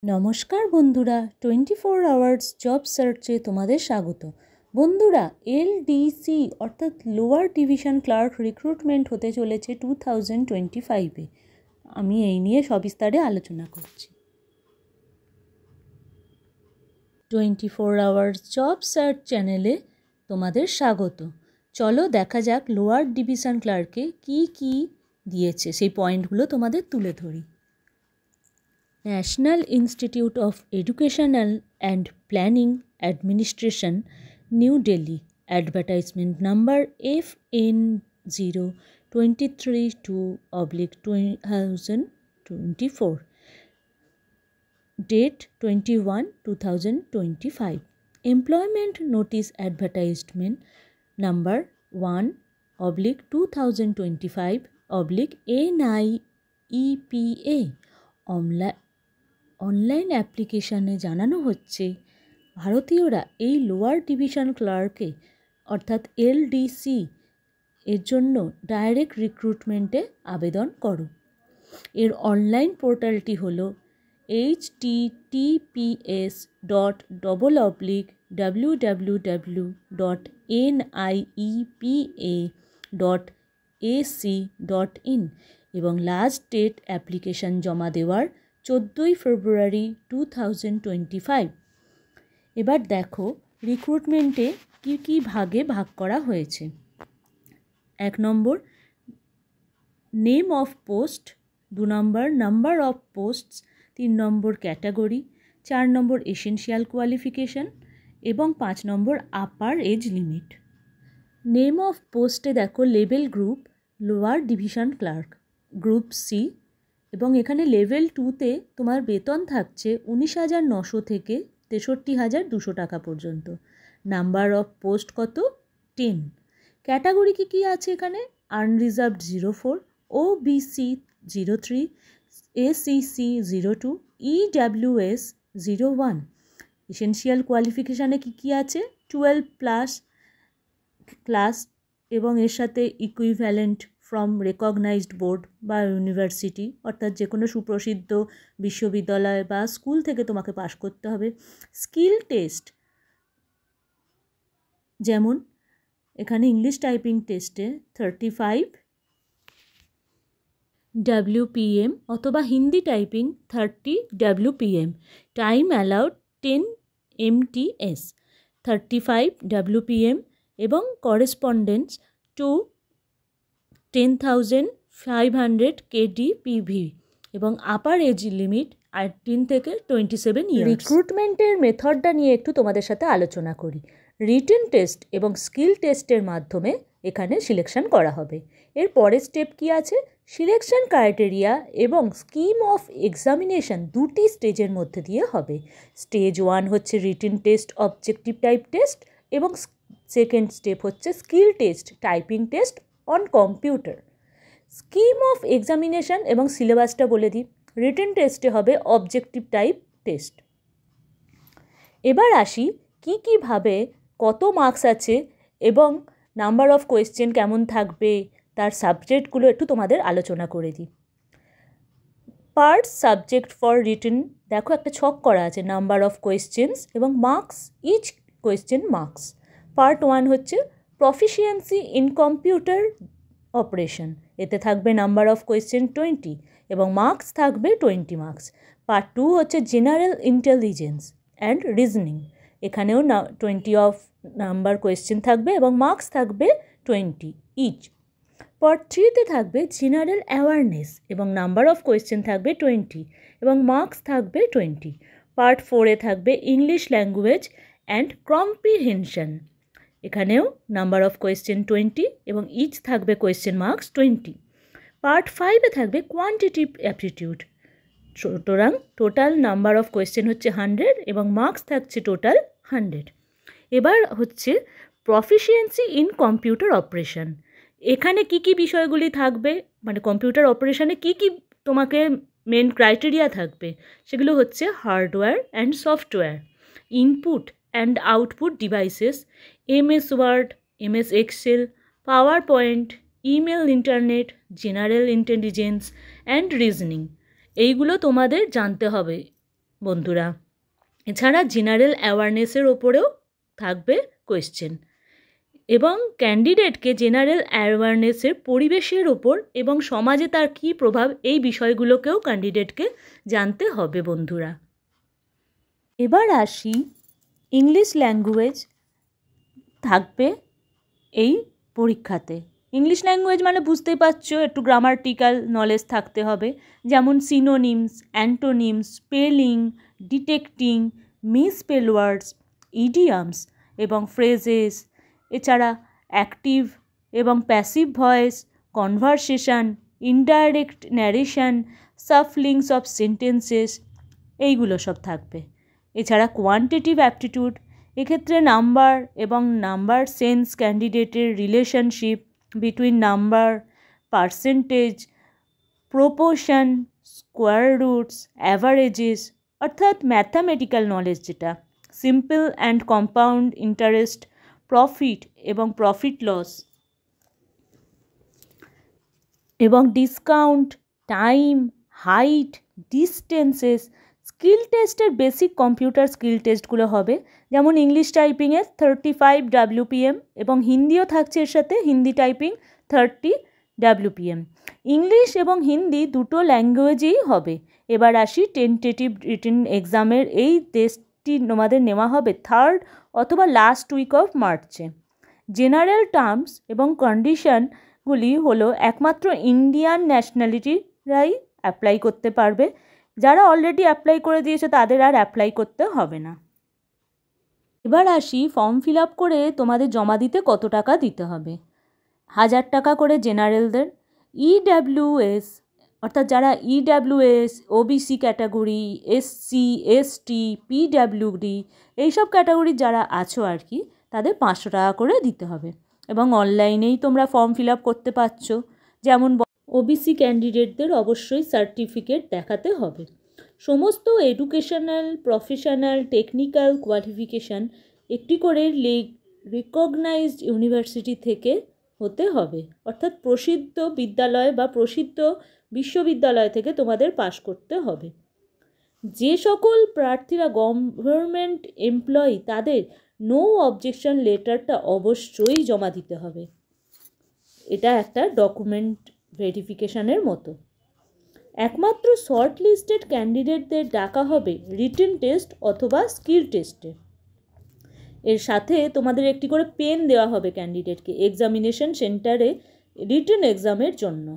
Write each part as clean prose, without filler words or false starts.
নমস্কার বন্ধুরা, 24 hours job সার্চে তোমাদের স্বাগত। বন্ধুরা, এলডিসি অর্থাৎ লোয়ার ডিভিশন ক্লার্ক রিক্রুটমেন্ট হতে চলেছে 2025-এ। আমি এই নিয়ে সবিস্তারে আলোচনা করছি। 24 আওয়ার্স জব সার্চ চ্যানেলে তোমাদের স্বাগত। চলো দেখা যাক লোয়ার ডিভিশন ক্লার্কে কি দিয়েছে, সেই পয়েন্টগুলো তোমাদের তুলে ধরি। National Institute of Educational and Planning Administration, New Delhi, advertisement number FN023/2024, date 21/2025. Employment notice advertisement number 1/2025/NIEPA. Online অ্যাপ্লিকেশানে জানানো হচ্ছে ভারতীয়রা এই লোয়ার ডিভিশন ক্লার্কে অর্থাৎ এলডিসি এর জন্য ডাইরেক্ট রিক্রুটমেন্টে আবেদন করো। এর অনলাইন পোর্টালটি হলো https://www.niepa.ac.in এবং লাস্ট ডেট অ্যাপ্লিকেশান জমা দেওয়ার 14 ফেব্রুয়ারি 2025। এবার দেখো রিক্রুটমেন্টে কী ভাগে ভাগ করা হয়েছে। 1 নম্বর নেম অফ পোস্ট, 2 নম্বর নাম্বার অফ পোস্টস, 3 নম্বর ক্যাটাগরি, 4 নম্বর এসেনশিয়াল কোয়ালিফিকেশন এবং 5 নম্বর upper age limit. Name of পোস্টে দেখো level group lower division clerk, group C, এবং এখানে লেভেল 2তে তোমার বেতন থাকছে 19,900 থেকে 63,200 টাকা পর্যন্ত। নাম্বার অফ পোস্ট কত? 10। ক্যাটাগরি কী আছে এখানে? Unreserved 04, OBC 03, SC 02, EWS 01। Essential কোয়ালিফিকেশানে কী আছে? 12+ ক্লাস এবং এর সাথে ইকুইভ্যালেন্ট ফ্রম রেকগনাইজড বোর্ড বা ইউনিভার্সিটি, অর্থাৎ যে কোনো সুপ্রসিদ্ধ বিশ্ববিদ্যালয় বা স্কুল থেকে তোমাকে পাশ করতে হবে। স্কিল টেস্ট, যেমন এখানে ইংলিশ টাইপিং টেস্টে 35 WPM অথবা Hindi typing 30 WPM, time allowed 10 MTS, 35 WPM এবং করেসপন্ডেন্স টু 10,500 KDPV এবং আপার এজ লিমিট 18 থেকে 27 ইয়ার্স। রিক্রুটমেন্টের মেথডটা নিয়ে একটু তোমাদের সাথে আলোচনা করি। রিটেন টেস্ট এবং স্কিল টেস্টের মাধ্যমে এখানে সিলেকশন করা হবে। এর পরের স্টেপ কি আছে? সিলেকশন ক্রাইটেরিয়া এবং স্কিম অফ এক্সামিনেশন দুটি স্টেজের মধ্যে দিয়ে হবে। স্টেজ 1 হচ্ছে written test objective type test এবং সেকেন্ড স্টেপ হচ্ছে skill test typing test on computer. Scheme of examination এবং সিলেবাসটা বলে দিই। রিটেন টেস্টে হবে অবজেক্টিভ টাইপ টেস্ট। এবার আসি কীভাবে কত মার্কস আছে এবং নাম্বার অফ কোয়েশ্চেন কেমন থাকবে, তার সাবজেক্টগুলো একটু তোমাদের আলোচনা করে দিই। পার সাবজেক্ট ফর রিটেন দেখো একটা ছক করা আছে, নাম্বার অফ কোয়েশ্চেন্স এবং marks, each question marks. Part 1 হচ্ছে প্রফিসিয়েন্সি ইন কম্পিউটার অপারেশন, এতে থাকবে নাম্বার অফ কোয়েশ্চেন 20 এবং মার্কস থাকবে 20 মার্কস। পার্ট 2 হচ্ছে জেনারেল ইন্টেলিজেন্স অ্যান্ড রিজনিং, এখানেও 20 অফ নাম্বার কোয়েশ্চেন থাকবে এবং মার্কস থাকবে 20 ইচ। পার্ট 3তে থাকবে জেনারেল অ্যাওয়ারনেস এবং নাম্বার অফ কোয়েশ্চেন থাকবে 20 এবং মার্কস থাকবে 20। পার্ট 4এ থাকবে ইংলিশ ল্যাঙ্গুয়েজ অ্যান্ড কম্প্রিহেনশন, এখানেও নাম্বার অফ কোয়েশ্চেন 20 এবং ইচ থাকবে কোয়েশ্চেন মার্কস 20। পার্ট 5এ থাকবে কোয়ান্টিটিভ অ্যাপটিটিউড, সুতরাং টোটাল নাম্বার অফ কোয়েশ্চেন হচ্ছে 100 এবং মার্কস থাকছে টোটাল 100। এবার হচ্ছে প্রফিসিয়েন্সি ইন কম্পিউটার অপারেশন, এখানে কী বিষয়গুলি থাকবে, মানে কম্পিউটার অপারেশনে কী তোমাকে মেন ক্রাইটেরিয়া থাকবে, সেগুলো হচ্ছে hardware and software, input and output devices, MS Word, MS Excel, PowerPoint, email, internet, general intelligence and reasoning, এইগুলো তোমাদের জানতে হবে বন্ধুরা। এছাড়া জেনারেল অ্যাওয়ারনেসের ওপরেও থাকবে কোয়েশ্চেন, এবং ক্যান্ডিডেটকে জেনারেল অ্যাওয়ারনেসের পরিবেশের ওপর এবং সমাজে তার কী প্রভাব এই বিষয়গুলোকেও ক্যান্ডিডেটকে জানতে হবে বন্ধুরা। এবার আসি ইংলিশ ল্যাঙ্গুয়েজ থাকবে এই পরীক্ষাতে। ইংলিশ ল্যাঙ্গুয়েজ মানে বুঝতেই পারছো, একটু গ্রামাটিক্যাল নলেজ থাকতে হবে, যেমন synonyms, antonyms, spelling, detecting, misspell words, idioms এবং ফ্রেজেস। এছাড়া অ্যাক্টিভ এবং passive voice, conversation, indirect narration, সাবলিঙ্কস অফ সেন্টেন্সেস, এইগুলো সব থাকবে। এছাড়া কোয়ান্টিটিভ অ্যাপটিটিউড, এক্ষেত্রে নাম্বার এবং নাম্বার সেন্স, ক্যান্ডিডেটের relationship between number, percentage, proportion, square roots, averages, অর্থাৎ ম্যাথামেটিক্যাল নলেজ যেটা, simple and compound interest, profit এবং প্রফিট লস, এবং discount, time, height, distances. Skill টেস্টের বেসিক কম্পিউটার স্কিল টেস্টগুলো হবে, যেমন ইংলিশ টাইপিংয়ে 35 WPM এবং হিন্দিও থাকছে এর সাথে, হিন্দি টাইপিং 30 WPM। ইংলিশ এবং হিন্দি দুটো ল্যাঙ্গুয়েজেই হবে। এবার আসি টেন্টেটিভ রিটেন এক্সামের এই টেস্টটি তোমাদের নেওয়া হবে 3rd অথবা লাস্ট উইক অফ মার্চে। জেনারেল টার্মস এবং কন্ডিশনগুলি হলো একমাত্র ইন্ডিয়ান ন্যাশনালিটিরাই অ্যাপ্লাই করতে পারবে, যারা অলরেডি অ্যাপ্লাই করে দিয়েছে তাদের আর অ্যাপ্লাই করতে হবে না। এবার আসি ফর্ম ফিল আপ করে তোমাদের জমা দিতে কত টাকা দিতে হবে। 1000 টাকা করে জেনারেলদের, EWS অর্থাৎ যারা EWS, OBC category, SC, ST, PWD এইসব ক্যাটাগরির যারা আছো আর কি, তাদের 500 টাকা করে দিতে হবে, এবং অনলাইনেই তোমরা ফর্ম ফিল আপ করতে পারছো। যেমন OBC ক্যান্ডিডেটদের অবশ্যই সার্টিফিকেট দেখাতে হবে। সমস্ত এডুকেশনাল, প্রফেশনাল, টেকনিক্যাল কোয়ালিফিকেশান একটি করে রিকগনাইজড ইউনিভার্সিটি থেকে হতে হবে, অর্থাৎ প্রসিদ্ধ বিদ্যালয় বা প্রসিদ্ধ বিশ্ববিদ্যালয় থেকে তোমাদের পাশ করতে হবে। যে সকল প্রার্থীরা গভর্নমেন্ট এমপ্লয়ি তাদের নো অবজেকশন লেটারটা অবশ্যই জমা দিতে হবে। এটা একটা ডকুমেন্ট ভেরিফিকেশানের মতো। একমাত্র শর্ট লিস্টেড ক্যান্ডিডেটদের ডাকা হবে রিটেন টেস্ট অথবা স্কিল টেস্টে। এর সাথে তোমাদের একটি করে পেন দেওয়া হবে ক্যান্ডিডেটকে এক্সামিনেশন সেন্টারে রিটেন এক্সামের জন্য।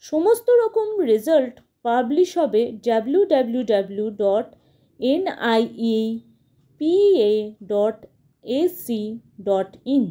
সমস্ত রকম রেজাল্ট পাবলিশ হবে www.niepa.ac.in।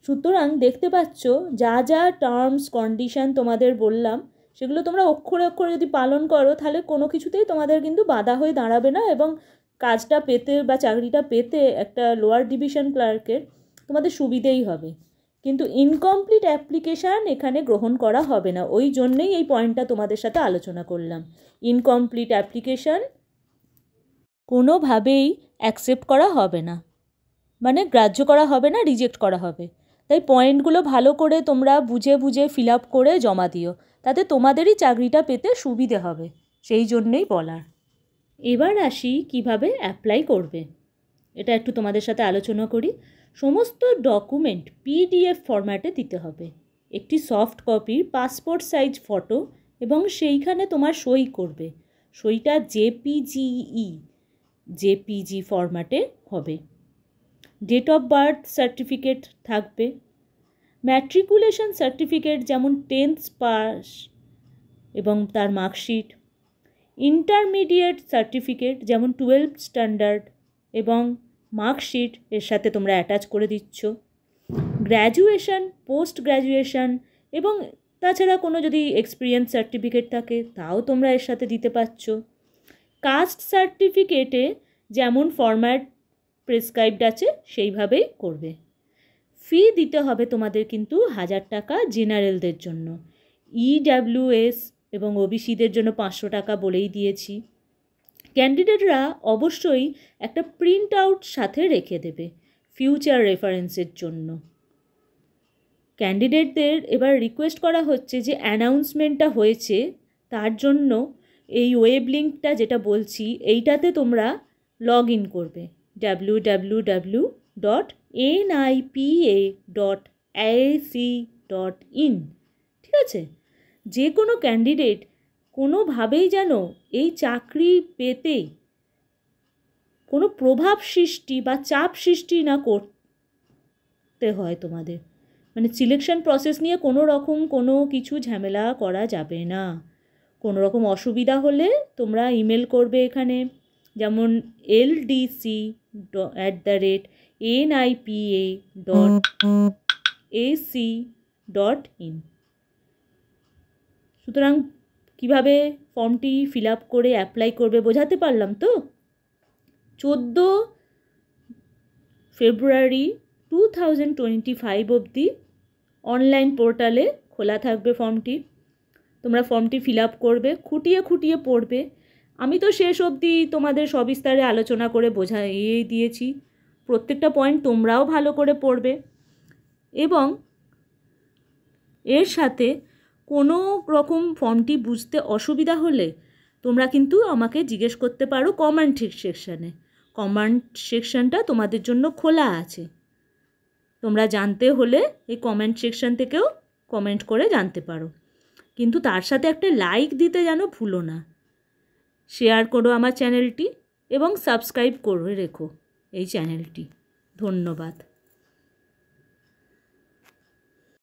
সুতরাং দেখতে পাচ্ছ যা যা টার্মস কন্ডিশন তোমাদের বললাম, সেগুলো তোমরা অক্ষরে অক্ষরে যদি পালন করো তাহলে কোনো কিছুতেই তোমাদের কিন্তু বাধা হয়ে দাঁড়াবে না, এবং কাজটা পেতে বা চাকরিটা পেতে একটা লোয়ার ডিভিশন ক্লার্কের তোমাদের সুবিধেই হবে। কিন্তু ইনকমপ্লিট অ্যাপ্লিকেশান এখানে গ্রহণ করা হবে না, ওই জন্যেই এই পয়েন্টটা তোমাদের সাথে আলোচনা করলাম। ইনকমপ্লিট অ্যাপ্লিকেশান কোনোভাবেই অ্যাকসেপ্ট করা হবে না, মানে গ্রাহ্য করা হবে না, রিজেক্ট করা হবে। তাই পয়েন্টগুলো ভালো করে তোমরা বুঝে বুঝে ফিল আপ করে জমা দিও, তাতে তোমাদেরই চাকরিটা পেতে সুবিধে হবে, সেই জন্যেই বলার। এবার আসি কিভাবে অ্যাপ্লাই করবে, এটা একটু তোমাদের সাথে আলোচনা করি। সমস্ত ডকুমেন্ট PDF ফরম্যাটে দিতে হবে, একটি সফট কপির পাসপোর্ট সাইজ ফটো, এবং সেইখানে তোমার সই করবে, সইটা JPG ফরম্যাটে হবে। ডেট অফ বার্থ সার্টিফিকেট থাকবে, ম্যাট্রিকুলেশন সার্টিফিকেট যেমন 10th পাস এবং তার মার্কশিট, ইন্টারমিডিয়েট সার্টিফিকেট যেমন 12th স্ট্যান্ডার্ড এবং মার্কশিট এর সাথে তোমরা অ্যাটাচ করে দিচ্ছ, গ্র্যাজুয়েশন, পোস্ট গ্র্যাজুয়েশন এবং তাছাড়া কোনো যদি এক্সপিরিয়েন্স সার্টিফিকেট থাকে তাও তোমরা এর সাথে দিতে পারছো। কাস্ট সার্টিফিকেটে যেমন ফরম্যাট প্রেসক্রাইবড আছে সেইভাবেই করবে। ফি দিতে হবে তোমাদের কিন্তু 1000 টাকা জেনারেলদের জন্য, EWS এবং OBCদের জন্য 500 টাকা বলেই দিয়েছি। ক্যান্ডিডেটরা অবশ্যই একটা প্রিন্ট আউট সাথে রেখে দেবে ফিউচার রেফারেন্সের জন্য। ক্যান্ডিডেটদের এবার রিকোয়েস্ট করা হচ্ছে যে অ্যানাউন্সমেন্টটা হয়েছে তার জন্য এই ওয়েব লিঙ্কটা যেটা বলছি এইটাতে তোমরা লগ ইন করবে www.nipa.ac.in। ঠিক আছে? যে কোনো ক্যান্ডিডেট কোনোভাবেই যেন এই চাকরি পেতে কোনো প্রভাব সৃষ্টি বা চাপ সৃষ্টি না করতে হয় তোমাদের। মানে সিলেকশন প্রসেস নিয়ে কোনো রকম কোনো কিছু ঝামেলা করা যাবে না। কোনো রকম অসুবিধা হলে তোমরা ইমেল করবে এখানে, যেমন ldc@nipa.ac.in। সুতরাং কিভাবে ফর্মটি ফিল আপ করে অ্যাপ্লাই করবে বোঝাতে পারলাম তো? 14 ফেব্রুয়ারি 2025 অবধি অনলাইন পোর্টালে খোলা থাকবে ফর্মটি। তোমরা ফর্মটি ফিল আপ করবে, খুঁটিয়ে খুঁটিয়ে পড়বে। আমি তো শেষ অবধি তোমাদের সবিস্তারে আলোচনা করে বোঝাইয়ে দিয়েছি। প্রত্যেকটা পয়েন্ট তোমরাও ভালো করে পড়বে এবং এর সাথে কোনো রকম ফর্মটি বুঝতে অসুবিধা হলে তোমরা কিন্তু আমাকে জিজ্ঞেস করতে পারো কমেন্ট সেকশানে। কমেন্ট সেকশানটা তোমাদের জন্য খোলা আছে। তোমরা জানতে হলে এই কমেন্ট সেকশান থেকেও কমেন্ট করে জানতে পারো, কিন্তু তার সাথে একটা লাইক দিতে যেন ভুলো না। শেয়ার করো আমার চ্যানেলটি এবং সাবস্ক্রাইব করে রেখো এই চ্যানেলটি। ধন্যবাদ।